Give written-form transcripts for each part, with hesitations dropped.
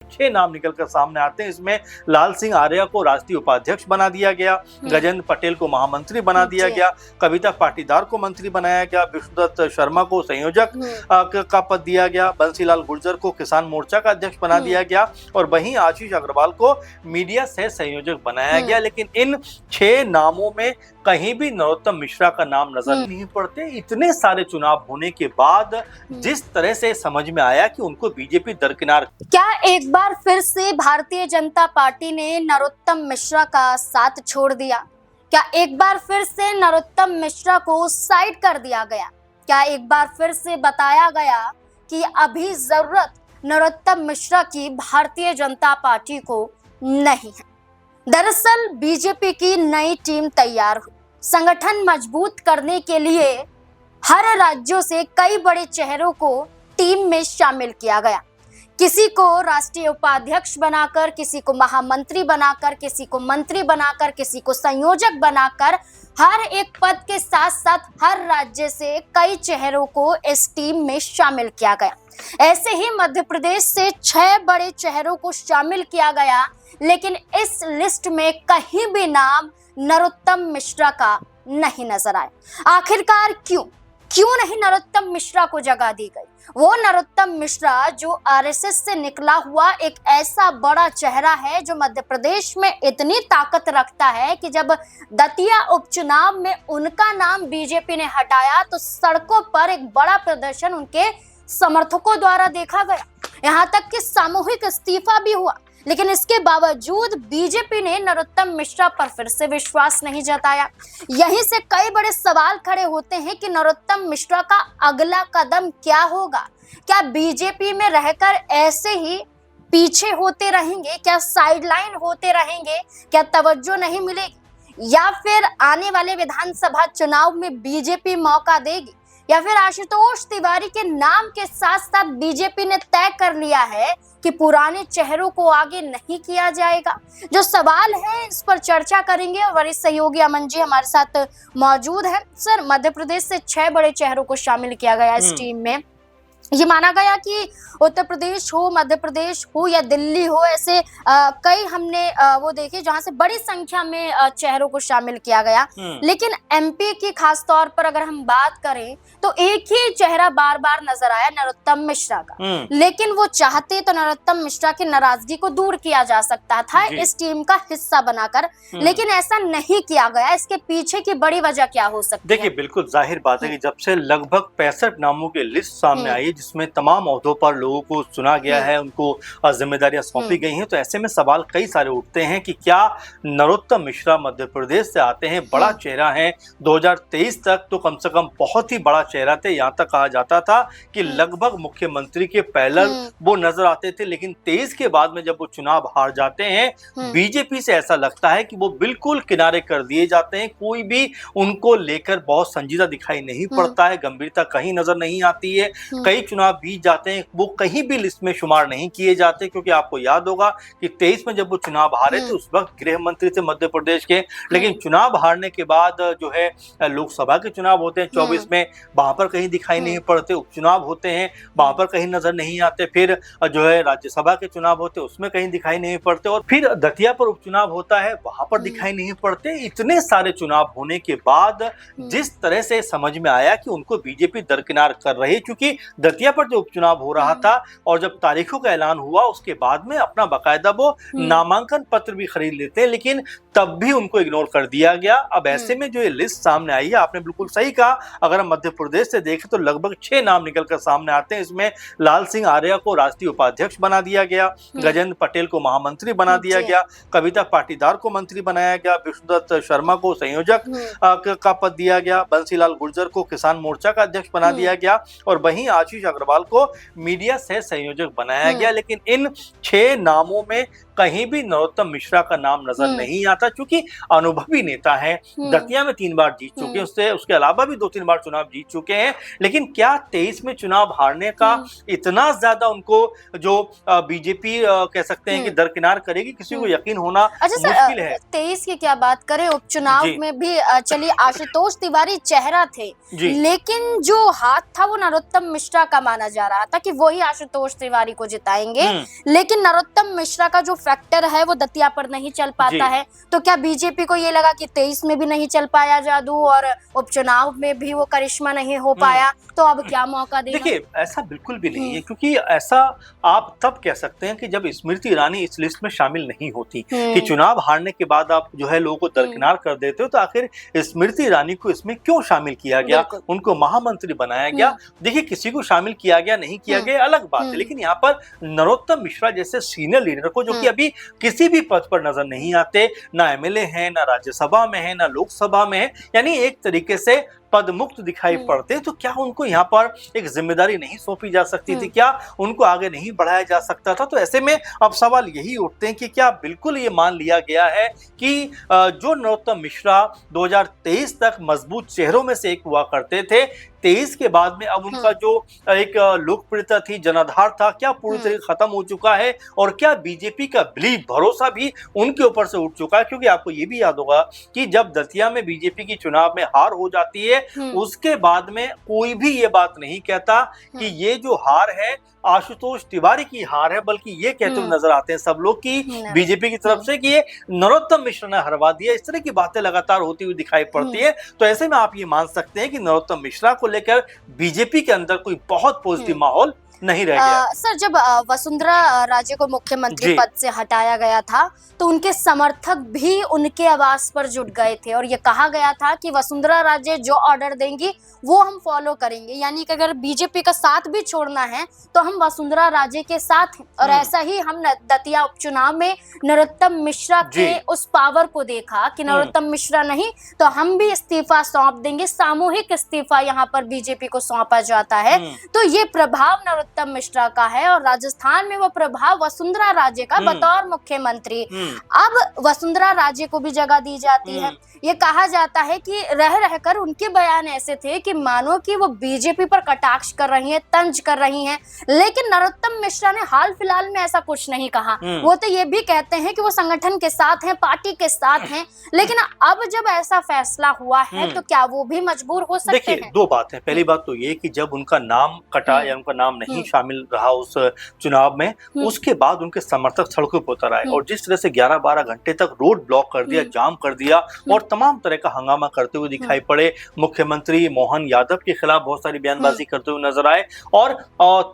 6 नाम निकलकर सामने आते हैं। इसमें लाल सिंह आर्या को राष्ट्रीय उपाध्यक्ष बना दिया गया, गजेंद्र पटेल को महामंत्री बना दिया गया, कविता पाटीदार को मंत्री बनाया गया, विष्णुदत्त शर्मा को संयोजक का पद दिया गया, बंसीलाल गुर्जर को किसान मोर्चा का अध्यक्ष बना दिया गया और वहीं आशीष अग्रवाल को मीडिया सह संयोजक बनाया गया। लेकिन इन 6 नामों में कहीं भी नरोत्तम मिश्रा का नाम नजर नहीं पड़ते। इतने सारे चुनाव होने के बाद जिस तरह से समझ में आया कि उनको बीजेपी दरकिनार। क्या एक बार फिर से भारतीय जनता पार्टी ने नरोत्तम मिश्रा का साथ छोड़ दिया? क्या एक बार फिर से नरोत्तम मिश्रा को साइड कर दिया गया? क्या एक बार फिर से बताया गया कि अभी जरूरत नरोत्तम मिश्रा की भारतीय जनता पार्टी को नहीं है? दरअसल बीजेपी की नई टीम तैयार हुई। संगठन मजबूत करने के लिए हर राज्यों से कई बड़े चेहरों को टीम में शामिल किया गया। किसी को राष्ट्रीय उपाध्यक्ष बनाकर, किसी को महामंत्री बनाकर, किसी को मंत्री बनाकर, किसी को संयोजक बनाकर, हर एक पद के साथ साथ हर राज्य से कई चेहरों को इस टीम में शामिल किया गया। ऐसे ही मध्य प्रदेश से 6 बड़े चेहरों को शामिल किया गया, लेकिन इस लिस्ट में कहीं भी नाम नरोत्तम मिश्रा का नहीं नजर आया। आखिरकार क्यों नहीं नरोत्तम मिश्रा को जगह दी गई? वो नरोत्तम मिश्रा जो आरएसएस से निकला हुआ एक ऐसा बड़ा चेहरा है जो मध्य प्रदेश में इतनी ताकत रखता है कि जब दतिया उपचुनाव में उनका नाम बीजेपी ने हटाया तो सड़कों पर एक बड़ा प्रदर्शन उनके समर्थकों द्वारा देखा गया। यहाँ तक कि सामूहिक इस्तीफा भी हुआ, लेकिन इसके बावजूद बीजेपी ने नरोत्तम मिश्रा पर फिर से विश्वास नहीं जताया। यहीं से कई बड़े सवाल खड़े होते हैं कि नरोत्तम मिश्रा का अगला कदम क्या होगा? क्या बीजेपी में रहकर ऐसे ही पीछे होते रहेंगे? क्या साइडलाइन होते रहेंगे? क्या तवज्जो नहीं मिलेगी? या फिर आने वाले विधानसभा चुनाव में बीजेपी मौका देगी? या फिर आशुतोष तिवारी के नाम के साथ साथ बीजेपी ने तय कर लिया है कि पुराने चेहरों को आगे नहीं किया जाएगा? जो सवाल है इस पर चर्चा करेंगे और वरिष्ठ सहयोगी अमन जी हमारे साथ मौजूद है। सर, मध्य प्रदेश से 6 बड़े चेहरों को शामिल किया गया इस टीम में। ये माना गया कि उत्तर प्रदेश हो, मध्य प्रदेश हो या दिल्ली हो, ऐसे कई हमने वो देखे जहां से बड़ी संख्या में चेहरों को शामिल किया गया। लेकिन एमपी की खास तौर पर अगर हम बात करें तो एक ही चेहरा बार बार नजर आया, नरोत्तम मिश्रा का। लेकिन वो चाहते तो नरोत्तम मिश्रा की नाराजगी को दूर किया जा सकता था इस टीम का हिस्सा बनाकर, लेकिन ऐसा नहीं किया गया। इसके पीछे की बड़ी वजह क्या हो सकती है? देखिए, बिल्कुल जाहिर बात है कि जब से लगभग 65 नामों की लिस्ट सामने आई जिसमें तमाम ओहदों पर लोगों को चुना गया है, उनको जिम्मेदारियां सौंपी गई हैं, तो ऐसे में सवाल कई सारे उठते हैं कि क्या नरोत्तम मिश्रा मध्य प्रदेश से आते हैं, बड़ा चेहरा है। 2023 तक तो कम से कम बहुत ही बड़ा चेहरा थे। यहाँ तक कहा जाता था कि लगभग मुख्यमंत्री के पैलर वो नजर आते थे। लेकिन 23 के बाद में जब वो चुनाव हार जाते हैं, बीजेपी से ऐसा लगता है कि वो बिल्कुल किनारे कर दिए जाते हैं। कोई भी उनको लेकर बहुत संजीदा दिखाई नहीं पड़ता है, गंभीरता कहीं नजर नहीं आती है। कई चुनाव बीत जाते हैं, वो कहीं भी लिस्ट में शुमार नहीं किए जाते, क्योंकि आपको याद होगा कि 23 में जब वो चुनाव हारे थे उस वक्त गृह मंत्री थे मध्य प्रदेश के। लेकिन चुनाव हारने के बाद जो है लोकसभा के चुनाव होते हैं 24 में, वहां पर कहीं दिखाई नहीं पड़ते। उपचुनाव होते हैं, वहां पर कहीं नजर नहीं आते। फिर जो है राज्यसभा के चुनाव होते हैं, उसमें कहीं दिखाई नहीं पड़ते। और फिर दतिया पर उपचुनाव होता है, वहां पर दिखाई नहीं पड़ते। इतने सारे चुनाव होने के बाद जिस तरह से समझ में आया कि उनको बीजेपी दरकिनार कर रही है, क्योंकि दतिया पर जो उपचुनाव हो रहा था और जब तारीखों का ऐलान हुआ उसके बाद में अपना बाकायदा वो नामांकन पत्र भी खरीद लेते हैं, लेकिन तब भी उनको इग्नोर कर दिया गया। अब ऐसे में जो ये लिस्ट सामने आई है, आपने बिल्कुल सही कहा, अगर हम मध्य प्रदेश से देखें तो लगभग 6 नाम निकलकर सामने आते हैं। इसमें लाल सिंह आर्या को राष्ट्रीय उपाध्यक्ष बना दिया गया, गजेंद्र पटेल को महामंत्री बना दिया गया, कविता पाटीदार को मंत्री बनाया गया, विष्णुदत्त शर्मा को संयोजक का पद दिया गया, बंसीलाल गुर्जर को किसान मोर्चा का अध्यक्ष बना दिया गया और वहीं आशीष अग्रवाल को मीडिया सह संयोजक बनाया गया। लेकिन इन 6 नामों में कहीं भी नरोत्तम मिश्रा का नाम नजर नहीं आता, क्योंकि अनुभवी नेता है, दतिया में 3 बार जीत चुके हैं, उसके अलावा भी 2-3 बार चुनाव जीत चुके हैं। लेकिन क्या 23 में चुनाव हारने का इतना ज्यादा उनको जो बीजेपी कह सकते हैं कि दरकिनार करेगी, किसी को यकीन होना मुश्किल है। 23 की क्या बात करें, उपचुनाव में भी चलिए आशुतोष तिवारी चेहरा थे, लेकिन जो हाथ था वो नरोत्तम मिश्रा का माना जा रहा था कि वही आशुतोष तिवारी को जिताएंगे। लेकिन नरोत्तम मिश्रा का जो फैक्टर है वो दतिया पर नहीं चल पाता है। तो क्या बीजेपी को ये लगा कि 23 में भी नहीं चल पाया जादू और उपचुनाव में भी वो करिश्मा नहीं हो पाया, तो अब क्या मौका देना? देखिए, ऐसा बिल्कुल भी नहीं है, क्योंकि ऐसा आप तब कह सकते हैं कि जब स्मृति ईरानी इस लिस्ट में शामिल नहीं होती, कि चुनाव हारने के बाद आप जो है लोगों को दरकिनार कर देते हो, तो आखिर स्मृति ईरानी को इसमें क्यों शामिल किया गया, उनको महामंत्री बनाया गया। देखिए, किसी को शामिल किया गया नहीं किया गया अलग बात है, लेकिन यहाँ पर नरोत्तम मिश्रा जैसे सीनियर लीडर को, जो कि अभी किसी भी पद पर नजर नहीं आते, ना एमएलए हैं, ना राज्यसभा में है, ना लोकसभा में है, यानी एक तरीके से पद मुक्त दिखाई पड़ते, तो क्या उनको यहाँ पर एक जिम्मेदारी नहीं सौंपी जा सकती थी, क्या उनको आगे नहीं बढ़ाया जा सकता था? तो ऐसे में अब सवाल यही उठते हैं कि क्या बिल्कुल ये मान लिया गया है कि जो नरोत्तम मिश्रा 2023 तक मजबूत चेहरों में से एक हुआ करते थे, 23 के बाद में अब उनका जो एक लोकप्रियता थी, जनाधार था, क्या पूरी तरह खत्म हो चुका है? और क्या बीजेपी का बिलीव, भरोसा भी उनके ऊपर से उठ चुका है? क्योंकि आपको ये भी याद होगा कि जब दतिया में बीजेपी की चुनाव में हार हो जाती है, उसके बाद में कोई भी ये बात नहीं कहता कि ये जो हार है आशुतोष तिवारी की हार है, बल्कि ये कहते हुए नजर आते हैं सब लोग कि बीजेपी की तरफ से कि ये नरोत्तम मिश्रा ने हरवा दिया। इस तरह की बातें लगातार होती हुई दिखाई पड़ती है। तो ऐसे में आप ये मान सकते हैं कि नरोत्तम मिश्रा को लेकर बीजेपी के अंदर कोई बहुत पॉजिटिव माहौल नहीं रह गया। सर, जब वसुंधरा राजे को मुख्यमंत्री पद से हटाया गया था, तो उनके समर्थक भी उनके आवाज पर जुट गए थे और ये कहा गया था कि वसुंधरा राजे जो ऑर्डर देंगी वो हम फॉलो करेंगे, यानी कि अगर बीजेपी का साथ भी छोड़ना है तो हम वसुंधरा राजे के साथ हैं। और ऐसा ही हम दतिया उपचुनाव में नरोत्तम मिश्रा के उस पावर को देखा कि नरोत्तम मिश्रा नहीं तो हम भी इस्तीफा सौंप देंगे, सामूहिक इस्तीफा यहाँ पर बीजेपी को सौंपा जाता है। तो ये प्रभाव नरोत्तम मिश्रा का है और राजस्थान में वो प्रभाव वसुंधरा राजे का बतौर मुख्यमंत्री। अब वसुंधरा राजे को भी जगह दी जाती है। ये कहा जाता है कि रह रहकर उनके बयान ऐसे थे कि मानो कि वो बीजेपी पर कटाक्ष कर रही हैं, तंज कर रही हैं, लेकिन नरोत्तम मिश्रा ने हाल फिलहाल में ऐसा कुछ नहीं कहा। वो तो ये भी कहते हैं कि वो संगठन के साथ हैं, पार्टी के साथ हैं, लेकिन अब जब ऐसा फैसला हुआ है तो क्या वो भी मजबूर हो सकते हैं? देखिए, दो बात है। पहली बात तो ये कि जब उनका नाम कटा या उनका नाम नहीं शामिल रहा उस चुनाव में, उसके बाद उनके समर्थक सड़कों पर उतर आए और जिस तरह से 11-12 घंटे तक रोड ब्लॉक कर दिया, जाम कर दिया और तमाम तरह का हंगामा करते हुए दिखाई पड़े, मुख्यमंत्री मोहन यादव के खिलाफ बहुत सारी बयानबाजी करते हुए नजर आए और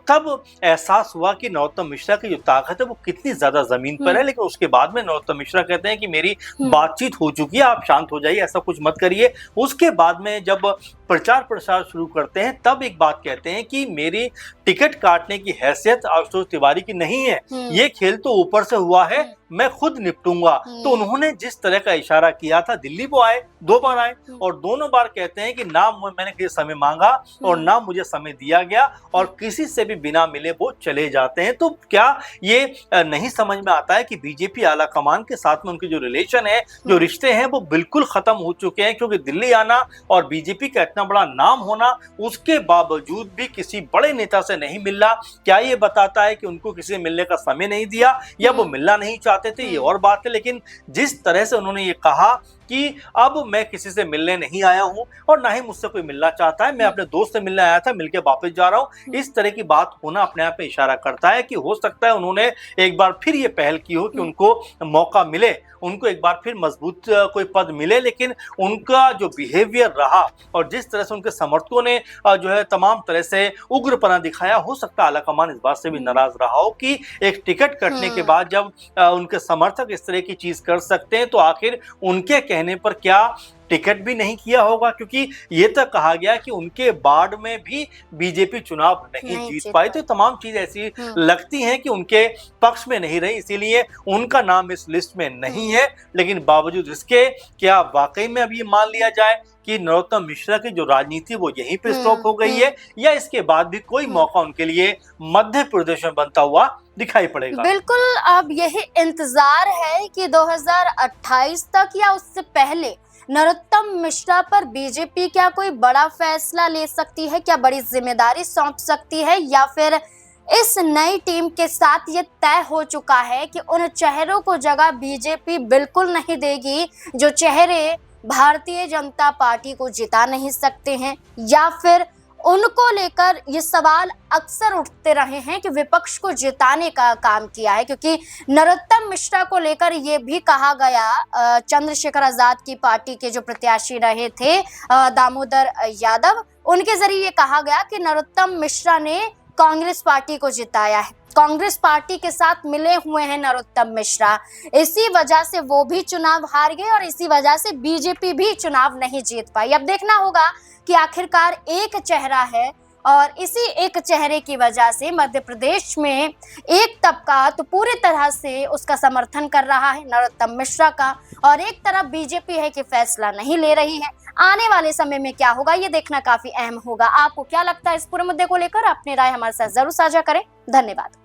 तब एहसास हुआ कि नरोत्तम मिश्रा की जो ताकत है वो कितनी ज्यादा जमीन पर है। लेकिन उसके बाद में नरोत्तम मिश्रा कहते हैं कि मेरी बातचीत हो चुकी है, आप शांत हो जाइए, ऐसा कुछ मत करिए। उसके बाद में जब प्रचार प्रसार शुरू करते हैं तब एक बात कहते हैं कि मेरी टिकट काटने की हैसियत आशुतोष तिवारी की नहीं है, ये खेल तो ऊपर से हुआ है, मैं खुद निपटूंगा। तो उन्होंने जिस तरह का इशारा किया था, दिल्ली वो आए, 2 बार आए और दोनों बार कहते हैं कि ना मैंने किसी समय मांगा और ना मुझे समय दिया गया और किसी से भी बिना मिले वो चले जाते हैं। तो क्या ये नहीं समझ में आता है कि बीजेपी आला कमान के साथ में उनके जो रिलेशन है, जो रिश्ते हैं, वो बिल्कुल खत्म हो चुके हैं? क्योंकि दिल्ली आना और बीजेपी का इतना बड़ा नाम होना, उसके बावजूद भी किसी बड़े नेता से नहीं मिलना, क्या ये बताता है कि उनको किसी से मिलने का समय नहीं दिया या वो मिलना नहीं चाहते थे? ये और बात है। लेकिन जिस तरह से उन्होंने ये कहा कि अब मैं किसी से मिलने नहीं आया हूं और ना ही मुझसे कोई मिलना चाहता है, मैं अपने दोस्त से मिलने आया था, मिलके वापस जा रहा हूं, इस तरह की बात होना अपने आप में इशारा करता है कि हो सकता है उन्होंने एक बार फिर ये पहल की हो कि उनको मौका मिले, उनको एक बार फिर मजबूत कोई पद मिले। लेकिन उनका जो बिहेवियर रहा और जिस तरह से उनके समर्थकों ने जो है तमाम तरह से उग्रपना दिखाया, हो सकता है आलाकमान इस बात से भी नाराज रहा हो कि एक टिकट कटने के बाद जब उनके समर्थक इस तरह की चीज कर सकते हैं तो आखिर उनके कहने पर क्या टिकट भी नहीं किया होगा, क्योंकि ये तो कहा गया कि उनके वार्ड में भी बीजेपी चुनाव नहीं जीत पाई। तो तमाम चीज ऐसी लगती हैं कि उनके पक्ष में नहीं रही, इसीलिए उनका नाम इस लिस्ट में नहीं है। लेकिन बावजूद इसके क्या वाकई में अब ये मान लिया जाए कि नरोत्तम मिश्रा की जो राजनीति वो यहीं पे स्टॉप हो गई है, या इसके बाद भी कोई मौका उनके लिए मध्य प्रदेश में बनता हुआ दिखाई पड़ेगा? बिल्कुल, अब यही इंतजार है कि 2028 तक या उससे पहले नरोत्तम मिश्रा पर बीजेपी क्या कोई बड़ा फैसला ले सकती है, क्या बड़ी जिम्मेदारी सौंप सकती है, या फिर इस नई टीम के साथ ये तय हो चुका है कि उन चेहरों को जगह बीजेपी बिल्कुल नहीं देगी जो चेहरे भारतीय जनता पार्टी को जिता नहीं सकते हैं। या फिर उनको लेकर ये सवाल अक्सर उठते रहे हैं कि विपक्ष को जिताने का काम किया है, क्योंकि नरोत्तम मिश्रा को लेकर ये भी कहा गया, चंद्रशेखर आजाद की पार्टी के जो प्रत्याशी रहे थे दामोदर यादव, उनके जरिए ये कहा गया कि नरोत्तम मिश्रा ने कांग्रेस पार्टी को जिताया है, कांग्रेस पार्टी के साथ मिले हुए हैं नरोत्तम मिश्रा, इसी वजह से वो भी चुनाव हार गए और इसी वजह से बीजेपी भी चुनाव नहीं जीत पाई। अब देखना होगा कि आखिरकार एक चेहरा है और इसी एक चेहरे की वजह से मध्य प्रदेश में एक तबका तो पूरी तरह से उसका समर्थन कर रहा है नरोत्तम मिश्रा का, और एक तरफ बीजेपी है कि फैसला नहीं ले रही है। आने वाले समय में क्या होगा ये देखना काफी अहम होगा। आपको क्या लगता है इस पूरे मुद्दे को लेकर? अपनी राय हमारे साथ जरूर साझा करें। धन्यवाद।